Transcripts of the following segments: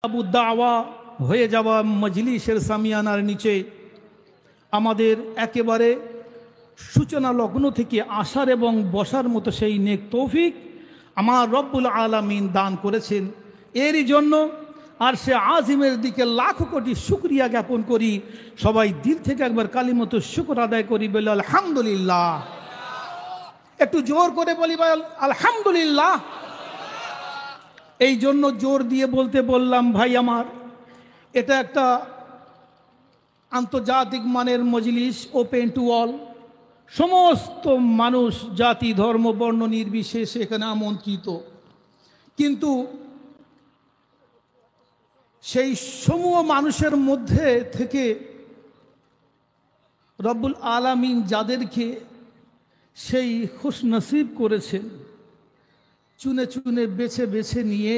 আবু দাওয়া হয়ে যাওয়া মজলিসের সামিয়ানার নিচে আমাদের একেবারে সূচনা লগ্ন থেকে আসার এবং বসার মতো সেই নেক তৌফিক আমার রব্বুল আলামিন দান করেছেন। এরই জন্য আর সে আজিমের দিকে লাখো কোটি শুকরিয়া জ্ঞাপন করি। সবাই দিল থেকে একবার কালিমতো শুকর আদায় করি, বলে আলহামদুলিল্লাহ। একটু জোর করে বলি ভাই আলহামদুলিল্লাহ। এই জন্য জোর দিয়ে বলতে বললাম ভাই আমার, এটা একটা আন্তর্জাতিক মানের মজলিস, ওপেন টু অল, সমস্ত মানুষ জাতি ধর্ম বর্ণ নির্বিশেষে এখানে আমন্ত্রিত। কিন্তু সেই সমূহ মানুষের মধ্যে থেকে রব্বুল আলামিন যাদেরকে সেই খুশনসিব করেছেন, চুনে চুনে বেছে বেছে নিয়ে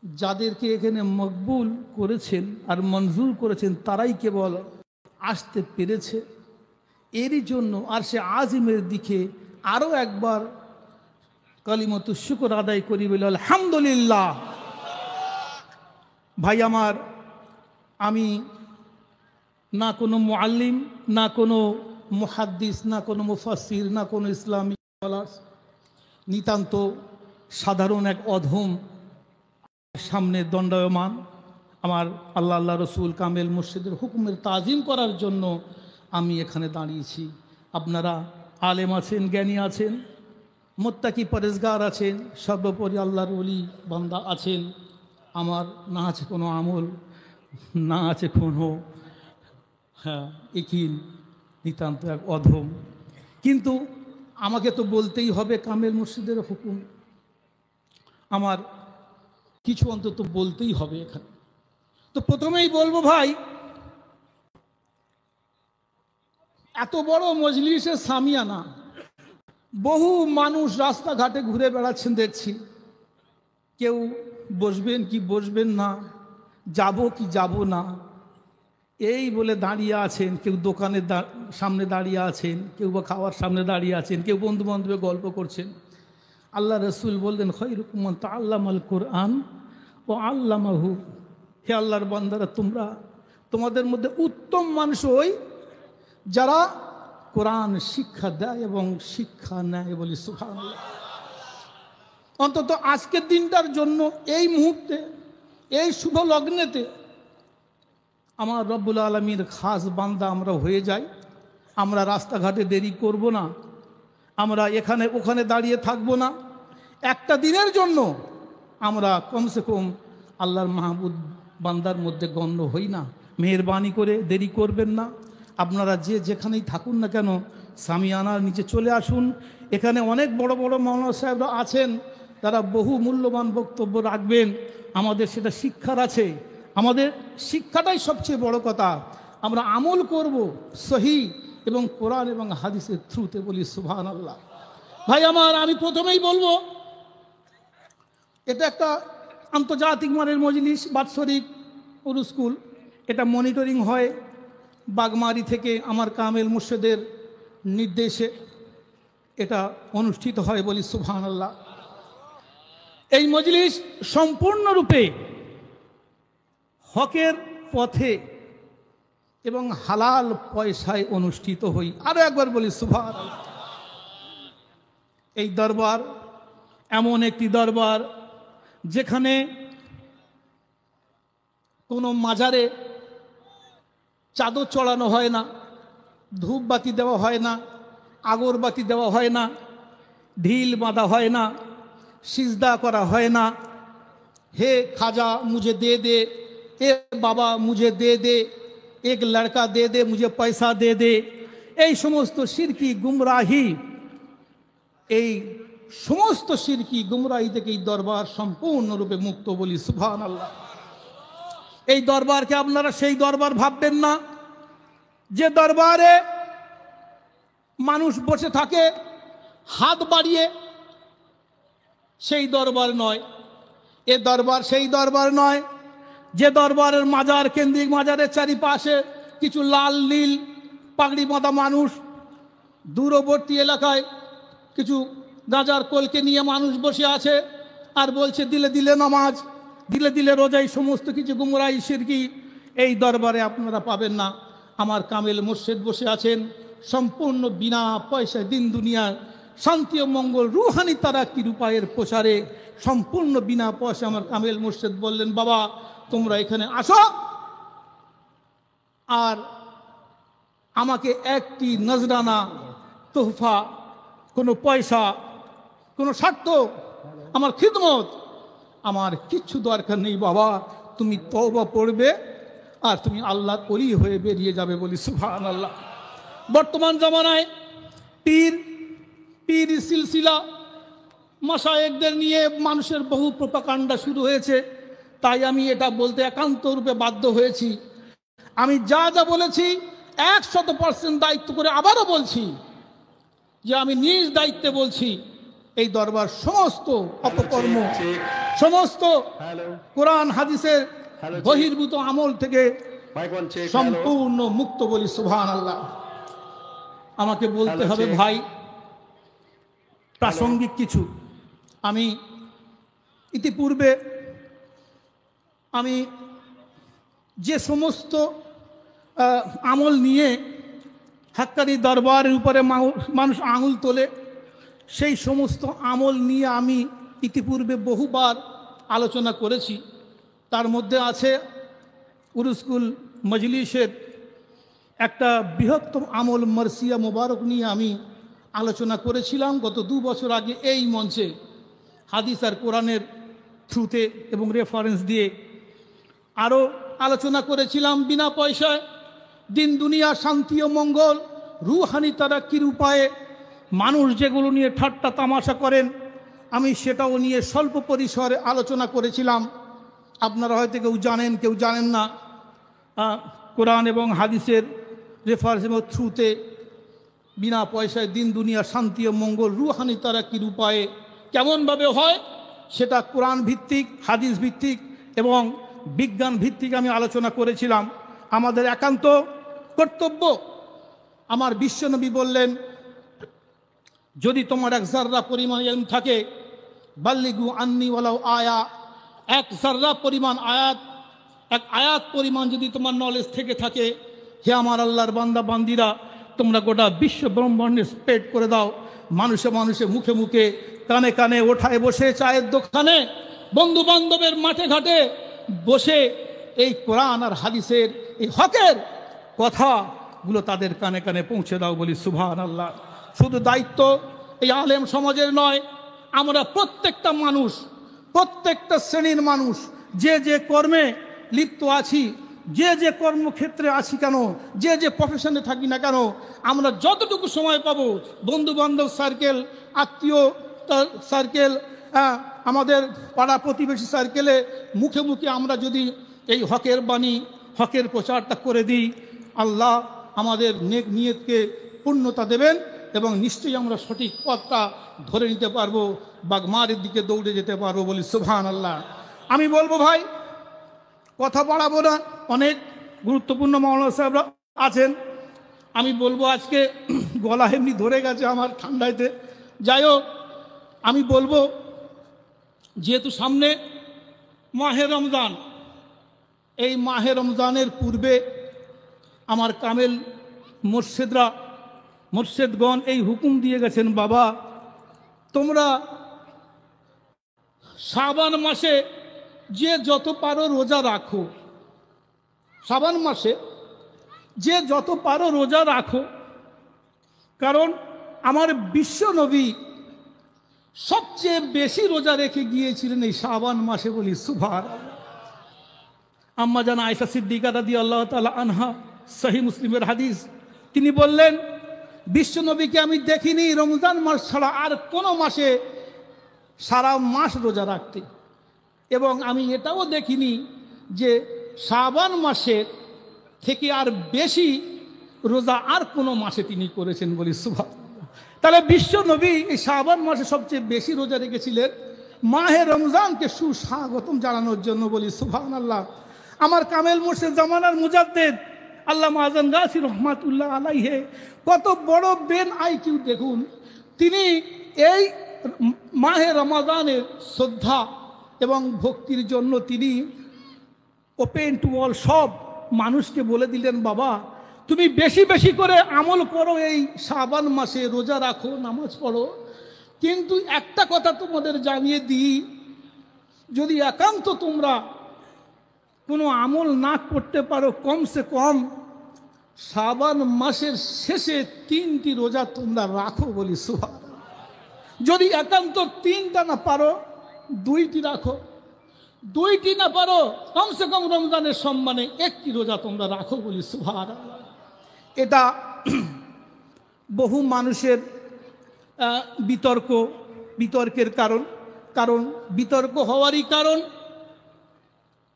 যাদেরকে এখানে মকবুল করেছেন আর মঞ্জুর করেছেন, তারাই কেবল আসতে পেরেছে। এরই জন্য আর সে আজিমের দিকে আরও একবার কালিমত শুকর আদায় করি, বলে আলহামদুলিল্লাহ। ভাই আমার, আমি না কোনো মুআল্লিম, না কোনো মুহাদ্দিস, না কোনো মুফাসসির, না কোনো ইসলামিক স্কলার, নিতান্ত সাধারণ এক অধম সামনে দণ্ডায়মান। আমার আল্লাহ রসুল কামেল মুর্শিদের হুকুমের তাজিম করার জন্য আমি এখানে দাঁড়িয়েছি। আপনারা আলেম আছেন, জ্ঞানী আছেন, মুত্তাকি পরেজগার আছেন, সর্বোপরি আল্লাহর ওলি বান্দা আছেন। আমার না আছে কোনো আমল, না আছে কোনো একিন, নিতান্ত এক অধম। কিন্তু আমাকে তো বলতেই হবে কামেল মুর্শিদের হুকুম, আমার কিছু অন্তত বলতেই হবে এখানে। তো প্রথমেই বলবো ভাই, এত বড় মজলিসের সামিয়ানা, বহু মানুষ রাস্তাঘাটে ঘুরে বেড়াচ্ছেন দেখছি। কেউ বসবেন কি বসবেন না, যাব কি যাব না, এই বলে দাঁড়িয়ে আছেন। কেউ দোকানের সামনে দাঁড়িয়ে আছেন, কেউ বা খাওয়ার সামনে দাঁড়িয়ে আছেন, কেউ বন্ধু বান্ধবে গল্প করছেন। আল্লাহ রসুল বললেন খায়রুকুম মান তাআল্লামাল কুরআন ওয়া আল্লামাহু। হে আল্লাহর বান্দারা, তোমাদের মধ্যে উত্তম মানুষ ওই যারা কোরআন শিক্ষা দেয় এবং শিক্ষা নেয়। বলি সুবহানাল্লাহ। অন্তত আজকের দিনটার জন্য, এই মুহূর্তে, এই শুভ লগ্নেতে আমার রব্বুল আলামিনের খাস বান্দা আমরা হয়ে যাই। আমরা রাস্তাঘাটে দেরি করব না, আমরা এখানে ওখানে দাঁড়িয়ে থাকব না। একটা দিনের জন্য আমরা কমসে কম আল্লাহর মাহবুব বান্দার মধ্যে গণ্য হই না। মেহেরবানি করে দেরি করবেন না। আপনারা যে যেখানেই থাকুন না কেন, সামিয়ানার নিচে চলে আসুন। এখানে অনেক বড় বড় মাওলানা সাহেবরা আছেন, তারা বহু মূল্যবান বক্তব্য রাখবেন। আমাদের সেটা শিক্ষার আছে, আমাদের শিক্ষাটাই সবচেয়ে বড় কথা। আমরা আমল করব সহি এবং কোরআন এবং হাদিসের থ্রুতে। বলি সুবহানাল্লাহ। ভাই আমার, আমি প্রথমেই বলবো, এটা একটা আন্তর্জাতিক মানের মজলিস, বাৎসরিক স্কুল। এটা মনিটরিং হয় বাগমারি থেকে আমার কামেল মুর্শিদের নির্দেশে এটা অনুষ্ঠিত হয়। বলি সুবহানাল্লাহ। এই মজলিস সম্পূর্ণরূপে হকের পথে এবং হালাল পয়সায় অনুষ্ঠিত হই। আরো একবার বলি সুবহানাল্লাহ। এই দরবার এমন একটি দরবার যেখানে কোনো মাজারে চাদর চড়ানো হয় না, ধূপবাতি দেওয়া হয় না, আগরবাতি দেওয়া হয় না, ঢিল বাঁধা হয় না, সিজদা করা হয় না। হে খাজা মুझे दे दे, এ বাবা মুझे दे दे, এক লড়কা দে দে মুझे পয়সা দে দে। এই সমস্ত শিরকি গুমরাহি, এই সমস্ত শিরকি গুমরাহি থেকে এই দরবার সম্পূর্ণরূপে মুক্ত। বলি সুবহানাল্লাহ। এই দরবারকে আপনারা সেই দরবার ভাববেন না যে দরবারে মানুষ বসে থাকে হাত বাড়িয়ে। সেই দরবার নয়, এ দরবার সেই দরবার নয় যে দরবারের মাজার কেন্দ্রিক, মাজারের চারিপাশে কিছু লাল নীল পাগড়ি বাঁধা মানুষ, দূরবর্তী এলাকায় কিছু গাঁজার কলকে নিয়ে মানুষ বসে আছে আর বলছে দিলে দিলে নামাজ, দিলে দিলে রোজাই সমস্ত কিছু গুমরাই শিরকি, এই দরবারে আপনারা পাবেন না। আমার কামেল মুর্শিদ বসে আছেন সম্পূর্ণ বিনা পয়সায় দিন দুনিয়ার শান্তি ও মঙ্গল রুহানি তারাক্কির উপায়ের প্রচারে সম্পূর্ণ বিনা পয়সা। আমার কামেল মুর্শিদ বললেন, বাবা তোমরা এখানে আসো, আর আমাকে একটি নজরানা তোহফা, কোনো পয়সা, কোনো স্বার্থ, আমার খিদমত, আমার কিচ্ছু দরকার নেই বাবা, তুমি তওবা পড়বে আর তুমি আল্লাহর ওলি হয়ে বেরিয়ে যাবে। বলি সুবহানাল্লাহ। বর্তমান জামানায় পীর সিলসিলা মাশায়েখদের নিয়ে মানুষের বহু প্রোপাগান্ডা শুরু হয়েছে, তাই আমি এটা বলতে একান্ত রূপে বাধ্য হয়েছি। আমি যা যা বলেছি 100% দায়িত্ব করে আবারও বলছি যে আমি নিজ দায়িত্বে বলছি, এই দরবার সমস্ত অপকর্ম, সমস্ত কোরআন হাদিসের বহির্ভূত আমল থেকে সম্পূর্ণ মুক্ত। বলি সুবহানাল্লাহ। আমাকে বলতে হবে ভাই প্রাসঙ্গিক কিছু। আমি ইতিপূর্বে আমি যে সমস্ত আমল নিয়ে হাক্কানি দরবারের উপরে মানুষ আঙুল তোলে, সেই সমস্ত আমল নিয়ে আমি ইতিপূর্বে বহুবার আলোচনা করেছি। তার মধ্যে আছে উরুসকুল মজলিসের একটা বৃহত্তম আমল মার্সিয়া মোবারক নিয়ে আমি আলোচনা করেছিলাম গত 2 বছর আগে এই মঞ্চে, হাদিস আর কোরআনের থ্রুতে এবং রেফারেন্স দিয়ে। আরও আলোচনা করেছিলাম বিনা পয়সায় দিন দুনিয়া শান্তি ও মঙ্গল রুহানি তারাক্কির উপায়ে মানুষ যেগুলো নিয়ে ঠাট্টা তামাশা করেন, আমি সেটাও নিয়ে স্বল্প পরিসরে আলোচনা করেছিলাম। আপনারা হয়তো কেউ জানেন, কেউ জানেন না। কোরআন এবং হাদিসের রেফারেন্স এবং থ্রুতে বিনা পয়সায় দিন দুনিয়া শান্তি ও মঙ্গল রুহানি তারাক্কির উপায়ে কেমনভাবে হয় সেটা কোরআন ভিত্তিক, হাদিস ভিত্তিক এবং বিজ্ঞান ভিত্তিক আমি আলোচনা করেছিলাম। আমাদের একান্ত কর্তব্য, আমার বিশ্বনবী বললেন, যদি তোমার 1 জাররা পরিমাণ ইলম থাকে, বাল্লিগু আন্নি ওয়ালাউ আয়া, 1 জাররা পরিমাণ আয়াত, 1 আয়াত পরিমাণ যদি তোমার নলেজ থেকে থাকে, হে আমার আল্লাহর বান্দা বান্দিরা, তোমরা গোটা বিশ্ব ব্রহ্মাণ্ডে স্প্রেড করে দাও। মানুষে মানুষে, মুখে মুখে, কানে কানে, ওঠায় বসে, চায়ের দোকানে, বন্ধু বান্ধবের মাঠে ঘাটে বসে এই কোরআন আর হাদিসের এই হকের কথাগুলো তাদের কানে কানে পৌঁছে দাও। বলি সুবহানাল্লাহ। শুধু দায়িত্ব এই আলেম সমাজের নয়, আমরা প্রত্যেকটা মানুষ, প্রত্যেকটা শ্রেণীর মানুষ যে যে কর্মে লিপ্ত আছি, যে যে কর্মক্ষেত্রে আছি কেন, যে যে প্রফেশনে থাকি না কেন, আমরা যতটুকু সময় পাবো বন্ধু বান্ধব সার্কেল, আত্মীয় সার্কেল, আমাদের পাড়া প্রতিবেশী সার্কেলে মুখে মুখে আমরা যদি এই হকের বাণী, হকের প্রচারটা করে দিই, আল্লাহ আমাদের নেক নিয়তকে পূর্ণতা দেবেন এবং নিশ্চয়ই আমরা সঠিক পথটা ধরে নিতে পারবো, বাগমারের দিকে দৌড়ে যেতে পারবো। বলি সুবহানাল্লাহ। আমি বলবো ভাই, কথা বাড়াবো না, অনেক গুরুত্বপূর্ণ মাওলানা সাহেবরা আছেন। আমি বলবো, আজকে গলা এমনি ধরে গেছে আমার ঠান্ডাইতে। যাই হোক, আমি বলবো, যেহেতু সামনে মাহে রমজান, এই মাহে রমজানের পূর্বে আমার কামেল মুর্শেদগণ এই হুকুম দিয়ে গেছেন, বাবা তোমরা শাবান মাসে যে যত পারো রোজা রাখো, শাবান মাসে যে যত পারো রোজা রাখো, কারণ আমার বিশ্ব নবী সবচেয়ে বেশি রোজা রেখে গিয়েছিলেন এই শাবান মাসে। বলি সুবহানাল্লাহ। আম্মা জান আয়েশা সিদ্দিকা রাদিয়াল্লাহু তাআলা আনহা, সহিহ মুসলিমের হাদিস, তিনি বললেন, বিশ্ব নবীকে আমি দেখিনি রমজান মাস ছাড়া আর কোনো মাসে সারা মাস রোজা রাখতে, এবং আমি এটাও দেখিনি যে শাবান মাসের থেকে আর বেশি রোজা আর কোনো মাসে তিনি করেছেন। বলি সুবহানাল্লাহ। তাহলে বিশ্ব নবী এই শাবান মাসে সবচেয়ে বেশি রোজা রেখেছিলেন মাহে রমজানকে সুস্বাগতম জানানোর জন্য। বলি সুবহানাল্লাহ। আমার কামেল মুর্শিদ জামানার মুজাদ্দেদ আল্লামা আযম গাছি রহমাতুল্লাহ আলাইহে, কত বড় বেন আইকিউ দেখুন, তিনি এই মাহে রমাদানের শ্রদ্ধা এবং ভক্তির জন্য তিনি ওপেন টু অল সব মানুষকে বলে দিলেন, বাবা তুমি বেশি বেশি করে আমল করো, এই শাবান মাসে রোজা রাখো, নামাজ পড়ো, কিন্তু একটা কথা তোমাদের জানিয়ে দিই, যদি একান্ত তোমরা কোনো আমল না করতে পারো, কমসে কম শাবান মাসের শেষে 3টি রোজা তোমরা রাখো। বলি সুবহানাল্লাহ। যদি একান্ত 3টা না পারো 2টি রাখো, 2টি না পারো কমসে কম রমজানের সম্মানে 1টি রোজা তোমরা রাখো। বলি সুবহানাল্লাহ। এটা বহু মানুষের বিতর্কের কারণ বিতর্ক হওয়ারই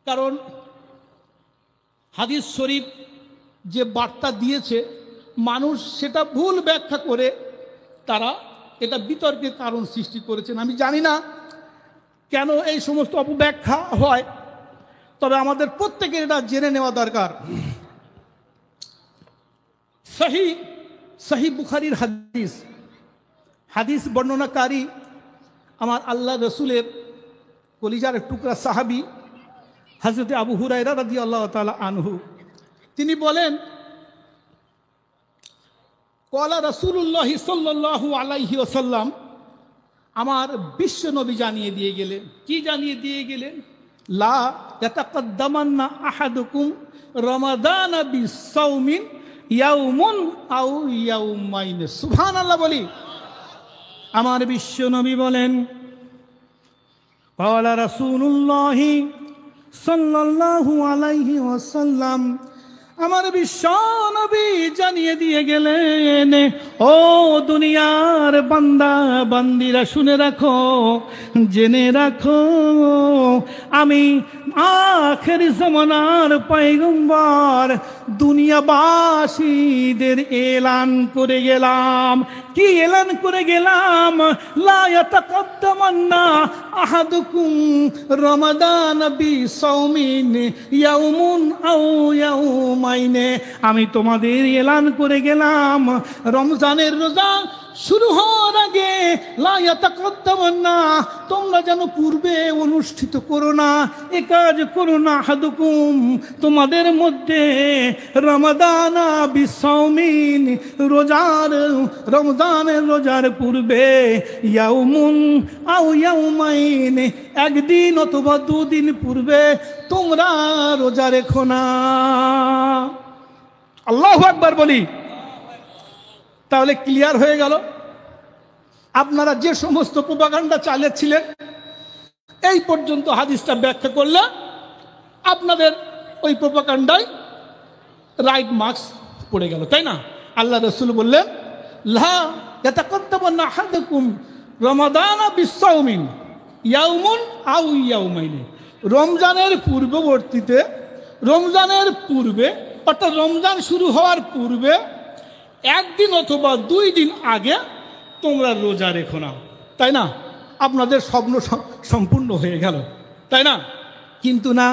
কারণ হাদিস শরীফ যে বার্তা দিয়েছে মানুষ সেটা ভুল ব্যাখ্যা করে তারা এটা বিতর্কের কারণ সৃষ্টি করেছেন। আমি জানি না কেন এই সমস্ত অপব্যাখ্যা হয়, তবে আমাদের প্রত্যেকের এটা জেনে নেওয়া দরকার। সহিহ বুখারীর হাদিস বর্ণনাকারী আমার আল্লাহ রসুলের কলিজার টুকরা সাহাবী হযরত আবু হুরায়রা রাদিয়াল্লাহু তাআলা আনহু, তিনি বলেন, ক্বালা রাসূলুল্লাহ সাল্লাল্লাহু আলাইহি ওয়াসাল্লাম, আমার বিশ্ব নবী জানিয়ে দিয়ে গেলেন। কি জানিয়ে দিয়ে গেলেন? লা ইয়াতাকাদ্দামান্না আহাদুকুম রমাদানা বিসাওমিন ইয়াউমুন আও ইয়াউমাইন। সুবহানাল্লাহ বলি। আমার বিশ্ব নবী বলেন, ক্বালা রাসূলুল্লাহ সাল্লাল্লাহু আলাইহি ওয়াসাল্লাম, আমার বিশ্ব নবী জানিয়ে দিয়ে গেলেন, ও দুনিয়ার বান্দা বান্দিরা শুনে রাখো, জেনে রাখো, আমি আখেরি জামানার পয়গম্বর দুনিয়াবাসীদের এলান করে গেলাম। কি এলান করে গেলাম? লা ইয়াতাকাদ্দামান্না আহাদুকুম রমাদান বিসাওমিন ইয়াউমুন আও ইয়াউমাইনে। আমি তোমাদের এলান করে গেলাম, রমজানের রোজা শুরু হওয়ার আগে লা ইয়াতাকাদ্দামান্না, তোমরা যেন পূর্বে অনুষ্ঠিত করো না, এ কাজ করো না, আহাদুকুম তোমাদের মধ্যে রমাদানা বিসাওমিন রমজানের রোজার পূর্বে ইয়াউমুন আও ইয়াউমাইন, একদিন অথবা 2 দিন পূর্বে তোমরা রোজা রেখো না। আল্লাহু আকবার বলি। তাহলে ক্লিয়ার হয়ে গেল, আপনারা যে সমস্ত প্রোপাগান্ডা চালিয়েছিলেন এই পর্যন্ত হাদিসটা ব্যাখ্যা করলে আপনাদের ওই প্রোপাগান্ডায় রাইট মার্কস পড়ে গেল, তাই না? আল্লাহ রাসূল বললেন, লা ইয়াতাকাদ্দামান্না আহাদুকুম রমাদানা বিসাওমিন ইয়াউমুন আও ইয়াউমাইন। রমজানের পূর্বে অর্থাৎ রমজান শুরু হওয়ার পূর্বে 1 দিন অথবা 2 দিন আগে তোমরা রোজা রেখো না, তাই না? আপনাদের স্বপ্ন সম্পূর্ণ হয়ে গেল, তাই না? কিন্তু না,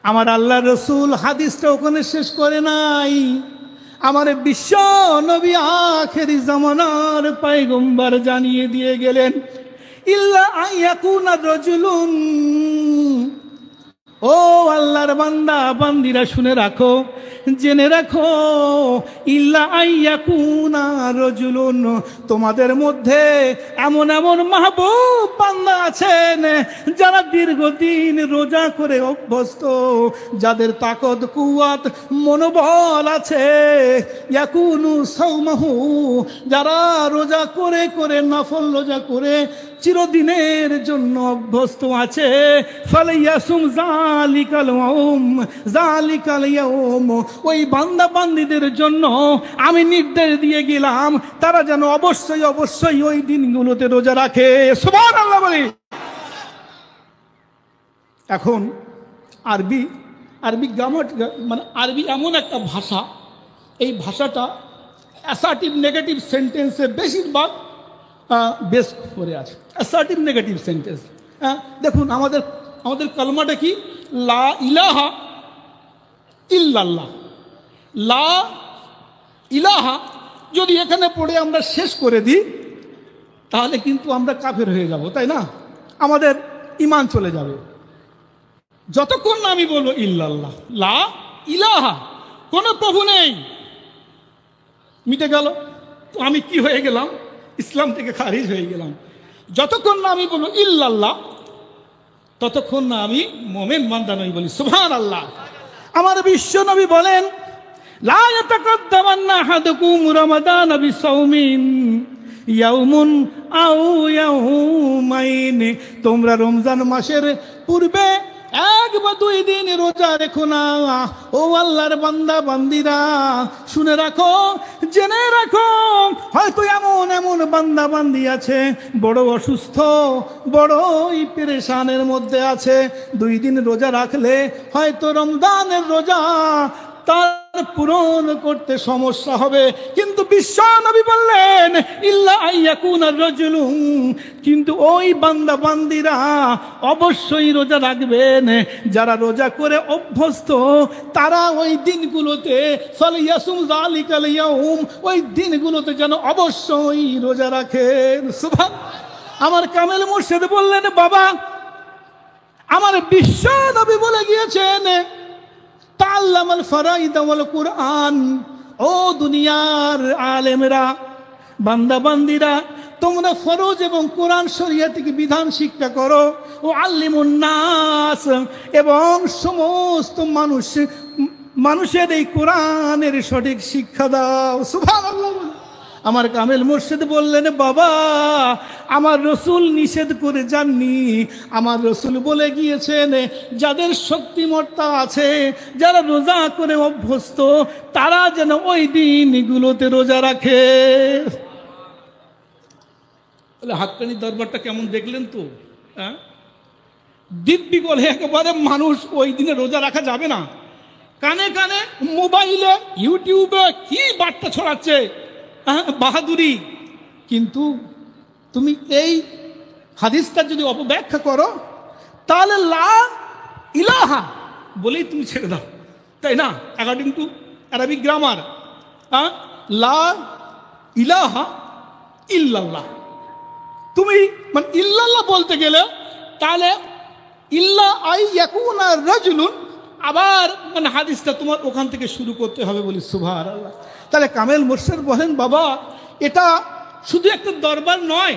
আমার আল্লাহ রসুল হাদিসটা ওখানে শেষ করে নাই। আমার বিশ্ব নবী আখেরি জামানার পয়গম্বর জানিয়ে দিয়ে গেলেন, ইল্লা আইয়াকুনা রাজুলুন, ও আল্লাহর বান্দা বান্দিরা শুনে রাখো, জেনে রাখো, ইল্লা আইয়াকুনা রাজুলুন, তোমাদের মধ্যে এমন মাহবুব বান্দা আছেন যারা দীর্ঘদিন রোজা করে অভ্যস্ত, যাদের তাকত কুওয়াত মনোবল আছে, ইয়াকুনু সাওমাহু, যারা রোজা করে নফল রোজা করে চিরদিনের জন্য অভ্যস্ত আছে, ফালাইয়াসুম যালিকাল ইয়াউম, ওই বান্দা বান্দীদের জন্য আমি নির্দেশ দিয়ে গেলাম তারা যেন অবশ্যই ওই দিনগুলোতে রোজা রাখে। সুবহানাল্লাহ বলি। এখন আরবি গ্রামার মানে আরবি এমন একটা ভাষা, এই ভাষাটা অ্যাসার্টিভ নেগেটিভ সেন্টেন্সে বেশিরভাগ বেস করে আছে। Assertive negative sentence. দেখুন আমাদের কালমাটা কি? লা ইলাহা ইল্লাল্লাহ। লা ইলাহা যদি এখানে পড়ে আমরা শেষ করে দিই তাহলে কিন্তু আমরা কাফের হয়ে যাব, তাই না? আমাদের ঈমান চলে যাবে। যতক্ষণ না আমি বলবো ইল্লাল্লাহ, লা ইলাহা, কোনো প্রভু নেই, মিটে গেল, তো আমি কি হয়ে গেলাম? ইসলাম থেকে খারিজ হয়ে গেলাম। যতক্ষণ না আমি বলবো ইল্লাল্লাহ, ততক্ষণ না আমি মোমেন বান্দা নই বলি সুবহানাল্লাহ। আমার বিশ্ব নবী বলেন, লা ইয়াতাকাদ্দামান্না আহাদুকুম রমাদান বিসাওমিন ইয়াউমুন আও ইয়াউমাইন, তোমরা রমজান মাসের পূর্বে 1 বা 2 দিন রোজা রেখো না। ও আল্লাহর বান্দা বান্দিরা, শুনে রাখো, জেনে রাখো, হয়তো এমন এমন বান্দা বান্দি আছে বড় অসুস্থ, বড়ই পেরেশানের মধ্যে আছে, 2 দিন রোজা রাখলে হয়তো রমজানের রোজা তার পূরণ করতে সমস্যা হবে। কিন্তু বিশ্ব নবী বললেন ইল্লা আইয়াকুনা রাজুলুন, কিন্তু ওই বান্দা বান্দিরা অবশ্যই রোজা রাখবেন যারা রোজা করে অভ্যস্ত, তারা ওই দিনগুলোতে ফালিয়াসুম যালিকাল ইয়াউম, ওই দিনগুলোতে যেন অবশ্যই রোজা রাখেন। সুবহান। আমার কামেল মুর্শিদ বললেন, বাবা, আমার বিশ্ব নবী বলে গিয়েছেন তাআল্লামাল ফারাইদ ওয়াল কুরআন, ও দুনিয়ার আলেমরা, বান্দা বান্দিরা, তোমরা ফরজ এবং কোরআন শরীয়তিক বিধান শিক্ষা করো। ও আল্লিমুন নাস, এবং সমস্ত মানুষের এই কোরআনের সঠিক শিক্ষা দাও। সুবহানাল্লাহ। আমার কামেল মুর্শিদ বললেন, বাবা, আমার রসুল নিষেধ করে যাননি, আমার রসুল বলে গিয়েছেন যাদের শক্তিমত্তা আছে, যারা রোজা করে অভ্যস্ত, তারা যেন ওই দিনগুলোতে রোজা রাখে। হাক্কানি দরবারটা কেমন দেখলেন তো? হ্যাঁ, দিব্যি বলে একেবারে মানুষ ওই দিনে রোজা রাখা যাবে না। কানে কানে মোবাইলে ইউটিউবে কি বার্তা ছড়াচ্ছে, বাহাদুরি। কিন্তু তুমি এই হাদিসটা যদি অপব্যাখ্যা করো, তাহলে লা ইলাহা বলেই তুমি ছেড়ে দাও, তাই না? অ্যাকর্ডিং টু আরবিক গ্রামার, লা ইলাহা ইল্লাল্লাহ, তুমি মানে ইল্লাল্লাহ বলতে গেলে তাহলে ইল্লা আই ইয়াকুনা রাজুলুন, আবার মানে হাদিসটা তোমার ওখান থেকে শুরু করতে হবে বলি সুবহানাল্লাহ। তাহলে কামেল মুর্শিদ বলেন, বাবা, এটা শুধু একটা দরবার নয়,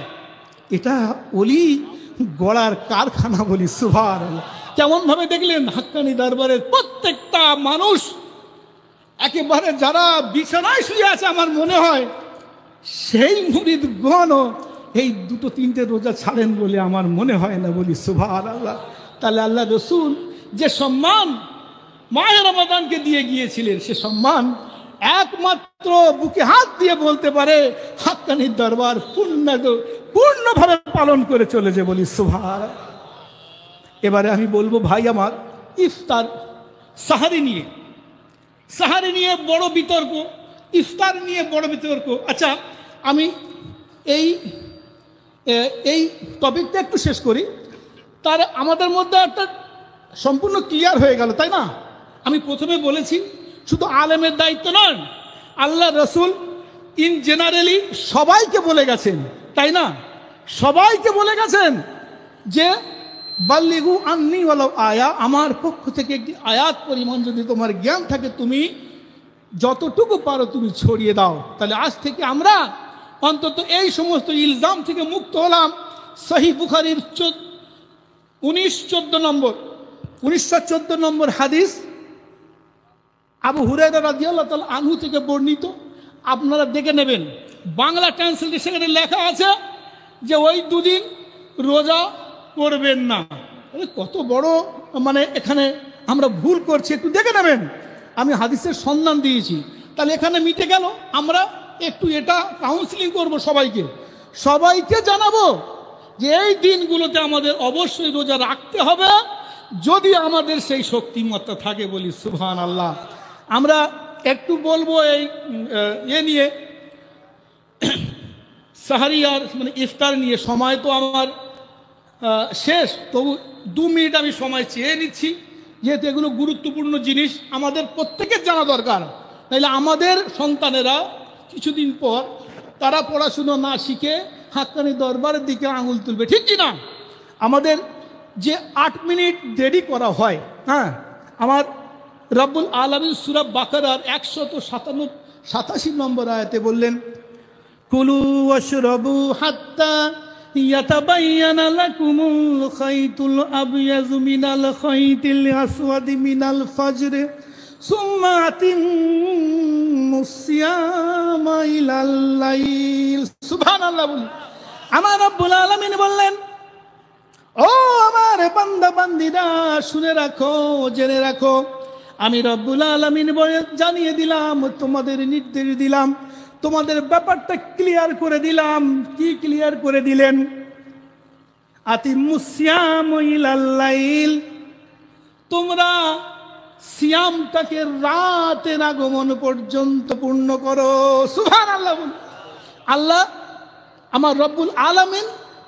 এটা ওলি গড়ার কারখানা বলি সুবহানাল্লাহ। কেমন ভাবে দেখলেন? হাক্কানি দরবারের প্রত্যেকটা মানুষ একেবারে যারা বিছানায় শুয়ে আছে, আমার মনে হয় সেই মুরিদগণও এই 2-3টে রোজা ছাড়েন বলে আমার মনে হয় না বলি সুবহানাল্লাহ। তাহলে আল্লাহ রসুল যে সম্মান মাহে রমাদানকে দিয়ে গিয়েছিলেন, সে সম্মান একমাত্র বুকে হাত দিয়ে বলতে পারে হাক্কানির দরবার পূর্ণভাবে পালন করে চলেছে বলি সুবহানাল্লাহ। এবারে আমি বলবো, ভাই আমার, ইফতার সাহারি নিয়ে বড় বিতর্ক, ইফতার নিয়ে বড় বিতর্ক। আচ্ছা, আমি এই টপিকটা একটু শেষ করি, তার আমাদের মধ্যে একটা সম্পূর্ণ ক্লিয়ার হয়ে গেল, তাই না? আমি প্রথমে বলেছি শুধু আলেমের দায়িত্ব নয়, আল্লাহ রসুল ইন জেনারেলি সবাইকে বলে গেছেন, তাই না? সবাইকে বলে গেছেন যে বাল্লিগু আন্নি ওয়ালাউ আয়া, আমার পক্ষ থেকে একটি আয়াত পরিমাণ যদি তোমার জ্ঞান থাকে, তুমি যতটুকু পারো তুমি ছড়িয়ে দাও। তাহলে আজ থেকে আমরা অন্তত এই সমস্ত ইলজাম থেকে মুক্ত হলাম। সহিহ বুখারীর 1914 নম্বর হাদিস, আবু হুরায়রা রাদিয়াল্লাহু তাআলা আনহু থেকে বর্ণিত, আপনারা দেখে নেবেন। বাংলা ট্রান্সলেশনে লেখা আছে যে ওই 2 দিন রোজা করবেন না। কত বড় মানে এখানে আমরা ভুল করছি, একটু দেখে নেবেন। আমি হাদিসের সন্ধান দিয়েছি, তাহলে এখানে মিটে গেল। আমরা একটু এটা কাউন্সিলিং করব, সবাইকে জানাবো যে এই দিনগুলোতে আমাদের অবশ্যই রোজা রাখতে হবে, যদি আমাদের সেই শক্তিমত্তা থাকে বলি সুবহানাল্লাহ। আমরা একটু বলবো এই নিয়ে, সাহারি আর মানে ইফতার নিয়ে। সময় তো আমার শেষ, তবু 2 মিনিট আমি সময় চেয়ে নিচ্ছি, যেহেতু এগুলো গুরুত্বপূর্ণ জিনিস আমাদের প্রত্যেকের জানা দরকার। তাইলে আমাদের সন্তানেরা কিছুদিন পর তারা পড়াশুনো না শিখে হাক্কানি দরবারের দিকে আঙুল তুলবে, ঠিক কি না? আমাদের যে 8 মিনিট দেরি করা হয়, হ্যাঁ, আমার রব্বুল আলামিন সূরা বাকারার 187 নম্বর আয়াতে বললেন, কুলু ওয়াশরাবু হাত্তা ইয়াতাবায়ানা লাকুমুল খাইতুল আবয়াযু মিনাল খাইতিল আসওয়াদি মিনাল ফাজর সুম্মা আতিম্মুস সিয়ামা ইলাল লাইল। সুবহানাল্লাহ। বলি আমার রব্বুল আলামিন বললেন, ও আমার বান্দা বান্দিরা শুনে রাখো, জেনে রাখো, আমি রব্বুল আলামিন জানিয়ে দিলাম, তোমাদের নির্দেশ দিলাম, তোমাদের ব্যাপারটা ক্লিয়ার করে দিলাম। কি ক্লিয়ার করে দিলেন? আতিম্মুস সিয়াম ইলাল লাইল, তোমরা সিয়ামটাকে রাতের আগমন পর্যন্ত পূর্ণ করো। সুবহানাল্লাহ। আল্লাহ আমার রব্বুল আলামিন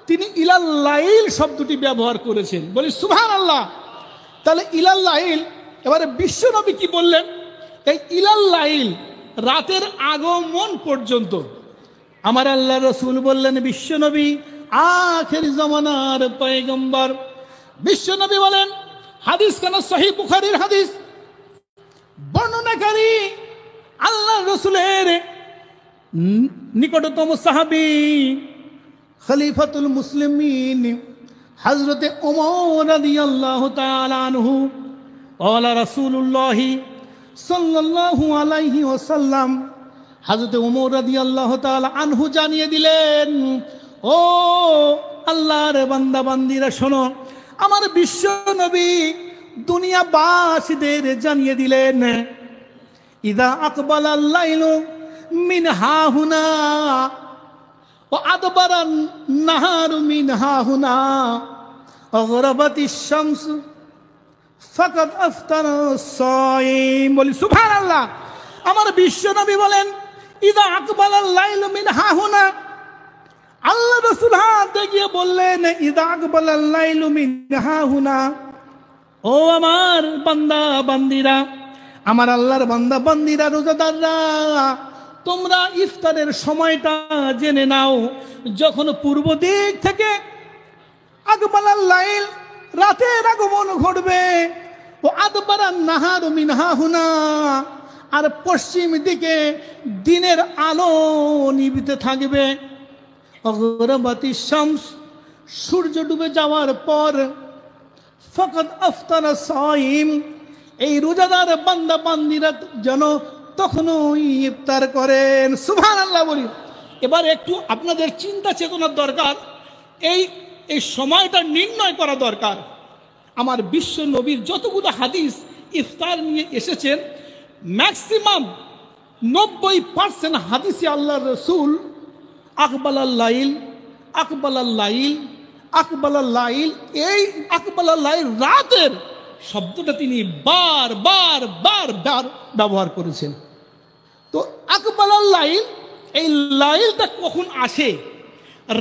তিনি ইলাল লাইল শব্দটি ব্যবহার করেছেন। বলি সুবহানাল্লাহ। তাহলে ইলাল লাইল, এবারে বিশ্বনবী কি বললেন? এই ইলাল লাইল রাতের আগমন পর্যন্ত। আমার আল্লাহ রসুল বললেন, বিশ্বনবী আখের জামানার পয়গম্বর। বিশ্বনবী বলেন, হাদিস কেন? সহিহ বুখারীর হাদিস, বর্ণনাকারী আল্লাহ রসুলের নিকটতম সাহাবী খলিফাতুল মুসলিমিন হযরতে ওমর রাদিয়াল্লাহু তাআলা আনহু ওয়ালা রাসূলুল্লাহ সাল্লাল্লাহু আলাইহি ওয়াসাল্লাম, হযরতে ওমর রাদিয়াল্লাহু তাআলা আনহু জানিয়ে দিলেন, ও আল্লাহর বান্দা বান্দিরা শোনো, আমার বিশ্ব নবী দুনিয়াবাসীদের জানিয়ে দিলেন, ইদা আকবালাল লাইলু মিন হাহুনা ওয়া আদবারান নাহারু মিন হাহুনা ওয়া গরাবাতিশ শামস ফাকাদ আফতারা সাইম। বলি সুবহানাল্লাহ। আমার বিশ্ব নবী বলেন, ইদা আকবালাল লাইলু মিন হাহুনা, আল্লাহ রাসূল হাত গিয়ে বললেন, ইদা আকবালাল লাইলু মিন হাহুনা, ও আমার বান্দা বান্দিরা, আমার আল্লাহর বান্দা বান্দিরা, রোজাদাররা, তোমরা ইফতারের সময়টা জেনে নাও। যখন পূর্ব দিক থেকে আকবালাল লাইল রাতের আগমন ঘটবে, ও আদবারান নাহার মিন হাহুনা, আর পশ্চিম দিকে দিনের আলো নিভিতে থাকবে, অগরবাতি শামস, সূর্য ডুবে যাওয়ার পর, ফাকাদ আফতারা সাইম, এই রোজাদার বান্দা বান্দিরা যেন তখনই ইফতার করেন। সুবহানাল্লাহ। বলি এবার একটু আপনাদের চিন্তা চেতনার দরকার, এই সময়টা নির্ণয় করা দরকার। আমার বিশ্ব নবীর যতগুলো হাদিস ইফতার নিয়ে এসেছেন, ম্যাক্সিমাম 90% হাদিসে আল্লাহ রসুল আকবালাল লাইল, আকবালাল লাইল, আকবালাল লাইল, এই আকবালাল লাইল রাতের শব্দটা তিনি বার বার বার বার ব্যবহার করেছেন। তো আকবালাল লাইল, এই লাইলটা কখন আসে,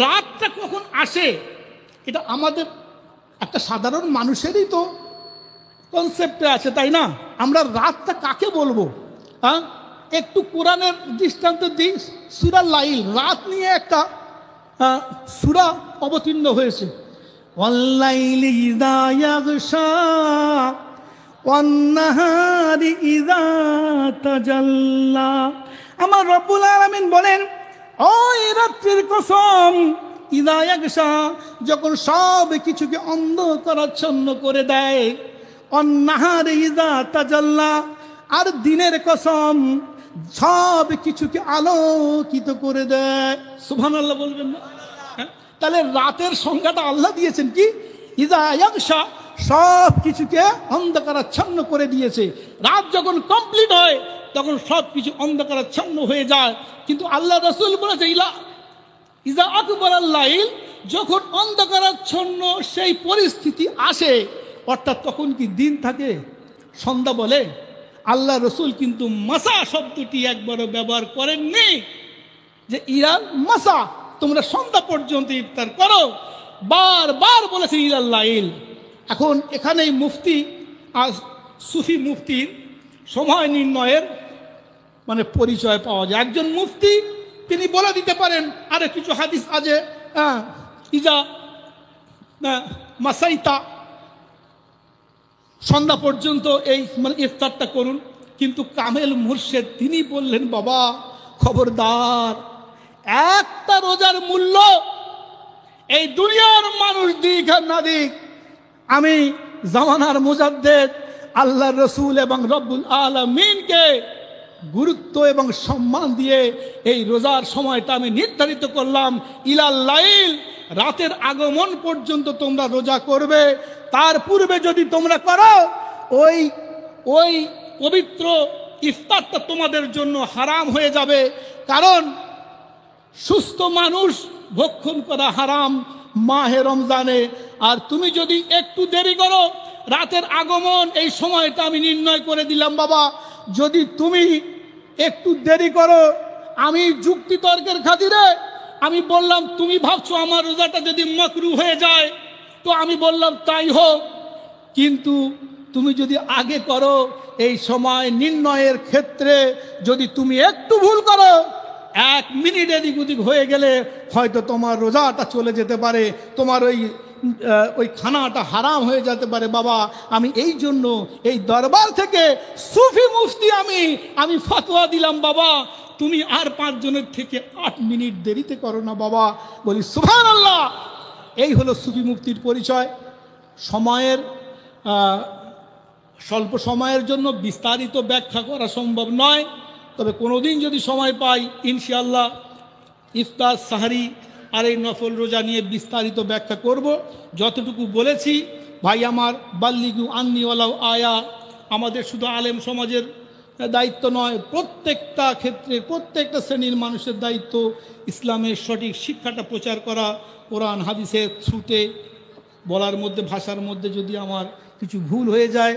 রাতটা কখন আসে, এটা আমাদের একটা সাধারণ মানুষেরই তো কনসেপ্টে আছে, তাই না? আমরা রাতটা কাকে বলবো? হ্যাঁ, একটু কোরআনের দৃষ্টান্ত দিই। সূরা লাইল, রাত নিয়ে একটা সূরা অবতীর্ণ হয়েছে। ওয়াল্লাইলি ইযা ইয়াগশা ওয়ান-নাহারি ইযা তাজাল্লা। আমার রব্বুল আলামিন বলেন, ওই রাত্রির কসম, ইযা ইয়াগশা, যখন সব কিছুকে অন্ধকারাচ্ছন্ন করে দেয়, ওয়ান-নাহারি ইযা তাজাল্লা, আর দিনের কসম, সব কিছুকে আলোকিত করে দেয়। সুবহানাল্লাহ বলবেন না? তাহলে রাতের সংজ্ঞাটা আল্লাহ দিয়েছেন কি? ইযা ইয়াগশা, সব কিছুকে অন্ধকারাচ্ছন্ন করে দিয়েছে। রাত যখন কমপ্লিট হয় তখন সব কিছু অন্ধকারাচ্ছন্ন হয়ে যায়। কিন্তু আল্লাহ রাসূল বলেছে, ইযা আকবালাল লাইল, যখন অন্ধকারাচ্ছন্ন সেই পরিস্থিতি আসে, অর্থাৎ তখন কি দিন থাকে, সন্ধ্যা বলে? আল্লাহ রসুল কিন্তু মাসা শব্দটি একবারও ব্যবহার করেননি, যে ইরাল মাসা, তোমরা সন্ধ্যা পর্যন্ত ইফতার করো। বারবার বলেছেন ইলাল লাইল। এখন এখানেই মুফতি আর সুফি মুফতির সময় নির্ণয়ের মানে পরিচয় পাওয়া যায়। একজন মুফতি তিনি বলে দিতে পারেন, আরে কিছু হাদিস আছে, ইজা মাসাইতা সন্ধ্যা পর্যন্ত এই ইফতারটা করুন। কিন্তু কামেল মুর্শেদ তিনি বললেন, বাবা খবরদার, একটা রোজার মূল্য এই দুনিয়ার মানুষ দিক আর না দিক, আমি জামানার মুজাদ্দেদ আল্লাহ রসুল এবং রব্বুল আলামিনকে গুরুত্ব এবং সম্মান দিয়ে এই রোজার সময়টা আমি নির্ধারিত করলাম। ইলাল লাইল, রাতের আগমন পর্যন্ত তোমরা রোজা করবে। তার পূর্বে যদি তোমরা করো, ওই পবিত্র ইফতারটা তোমাদের জন্য হারাম হয়ে যাবে। কারণ সুস্থ মানুষ ভক্ষণ করা হারাম মাহে রমজানে। আর তুমি যদি একটু দেরি করো, রাতের আগমন এই সময়টা আমি নির্ণয় করে দিলাম। বাবা যদি তুমি একটু দেরি করো, আমি যুক্তি তর্কের খাতিরে আমি বললাম, তুমি ভাবছো আমার রোজাটা যদি মাকরু হয়ে যায়, তো আমি বললাম তাই হোক। কিন্তু তুমি যদি আগে করো, এই সময় নির্ণয়ের ক্ষেত্রে যদি তুমি একটু ভুল করো, 1 মিনিট এদিক ওদিক হয়ে গেলে হয়তো তোমার রোজাটা চলে যেতে পারে, তোমার ওই খানাটা হারাম হয়ে যেতে পারে। বাবা আমি এই জন্য এই দরবার থেকে সুফি মুফতি আমি ফতোয়া দিলাম, বাবা তুমি আর 5 জনের থেকে 8 মিনিট দেরিতে করো না। বাবা বলি সুবহানাল্লাহ। এই হলো সুফি মুফতির পরিচয়। সময়ের স্বল্প সময়ের জন্য বিস্তারিত ব্যাখ্যা করা সম্ভব নয়, তবে কোনোদিন যদি সময় পাই ইনশাআল্লাহ ইফতার, সাহারি আর এই নফল রোজা নিয়ে বিস্তারিত ব্যাখ্যা করব। যতটুকু বলেছি ভাই আমার, বাল্লিগু আন্নি ওয়ালাউ আয়া, আমাদের শুধু আলেম সমাজের দায়িত্ব নয়, প্রত্যেকটা ক্ষেত্রে প্রত্যেকটা শ্রেণীর মানুষের দায়িত্ব ইসলামের সঠিক শিক্ষাটা প্রচার করা। কোরআন হাদিসের থ্রুতে বলার মধ্যে, ভাষার মধ্যে যদি আমার কিছু ভুল হয়ে যায়